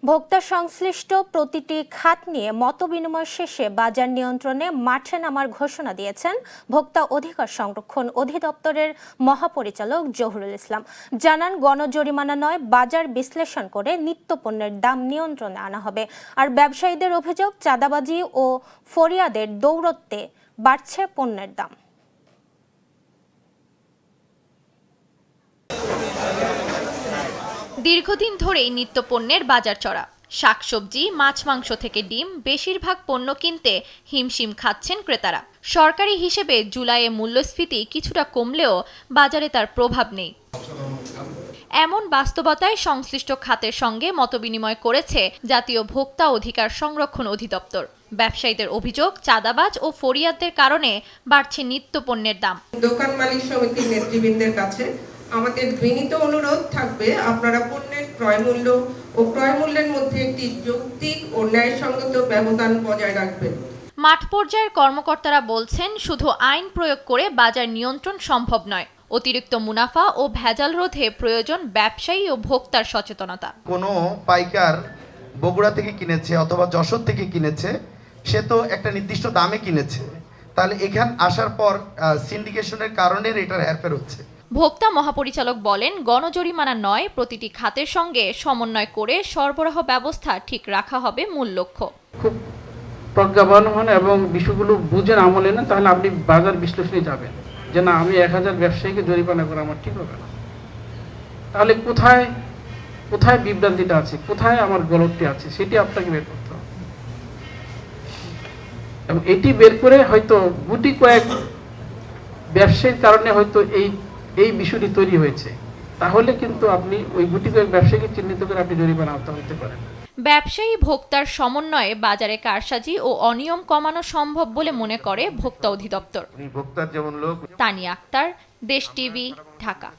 ভোক্তা সংশ্লিষ্ট প্রতিটি খাত নিয়ে মতবিনিময় শেষে বাজার নিয়ন্ত্রণে মাঠে নামার ঘোষণা দিয়েছেন ভোক্তা অধিকার সংরক্ষণ অধিদপ্তরের মহাপরিচালক জহুরুল ইসলাম। জানান, গণজরিমানা নয়, বাজার বিশ্লেষণ করে নিত্যপণ্যের দাম নিয়ন্ত্রণে আনা হবে। আর ব্যবসায়ীদের অভিযোগ, চাঁদাবাজি ও ফরিয়াদের দৌরত্বে বাড়ছে পণ্যের দাম। দীর্ঘদিন ধরেই নিত্যপণ্যের বাজার চড়া। শাকসবজি, মাছ মাংস থেকে ডিম, বেশিরভাগ পণ্য কিনতে হিমশিম খাচ্ছেন ক্রেতারা। সরকারি হিসেবে জুলাইয়ে মূল্যস্ফীতি কিছুটা কমলেও বাজারে তার প্রভাব নেই। এমন বাস্তবতায় সংশ্লিষ্ট খাতের সঙ্গে মতবিনিময় করেছে জাতীয় ভোক্তা অধিকার সংরক্ষণ অধিদপ্তর। ব্যবসায়ীদের অভিযোগ, চাঁদাবাজ ও ফরিয়াদদের কারণে বাড়ছে নিত্যপণ্যের দাম। দোকান মালিক সমিতির নেতৃবৃন্দের কাছে আমাদের বিনীত অনুরোধ থাকবে, আপনারা পণ্যের ক্রয়মূল্য ও ক্রয়মূল্যের মধ্যে একটি যৌক্তিক ও ন্যায়সঙ্গত ব্যবধান বজায় রাখবেন। মাঠ পর্যায়ের কর্মকর্তারা বলছেন, শুধু আইন প্রয়োগ করে বাজার নিয়ন্ত্রণ সম্ভব নয়। অতিরিক্ত মুনাফা ও ভেজাল রোধে প্রয়োজন ব্যবসায়ী ও ভোক্তার সচেতনতা। কোনো পাইকার বগুড়া থেকে কিনেছে অথবা যশোর থেকে কিনেছে, সে তো একটা নির্দিষ্ট দামে কিনেছে, তাহলে এখান আসার পর সিন্ডিকেশনের কারণে এটার হেরফের হচ্ছে। ভোক্তা মহাপরিচালক বলেন, গণজরিমানা নয়, প্রতিটি খাতের সঙ্গে সমন্বয় করে সরবরাহ ব্যবস্থা ঠিক রাখা হবে মূল লক্ষ্য। খুব প্রজ্ঞাবান হন এবং বিষয়গুলো বুঝেন, আমলে নেন, তাহলে আপনি বাজার বিশ্লেষণে যাবেন যে না, আমি 1000 ব্যবসায়ীকে জরিমানা করা আমার ঠিক হবে না। তাহলে কোথায় কোথায় বিভ্রান্তিটা আছে, কোথায় আমার গলতটি আছে, সেটি আপনাকে বের করতে হবে। এবং এটি বের করে হয়তো গুটি কয়েক ব্যবসায়ীর কারণে হয়তো এই বিষয়টি তৈরি হয়েছে, তাহলে কিন্তু আপনি ওই গুটি কয়েক ব্যবসায়ীকে চিহ্নিত করে আপনি জরিমানা আওতা হতে পারেন। ব্যবসায়ী ভোক্তার সমন্বয়ে বাজারে কারসাজি ও অনিয়ম কমানো সম্ভব বলে মনে করে ভোক্তা অধিদপ্তর। তানিয়া আক্তার, দেশ টিভি, ঢাকা।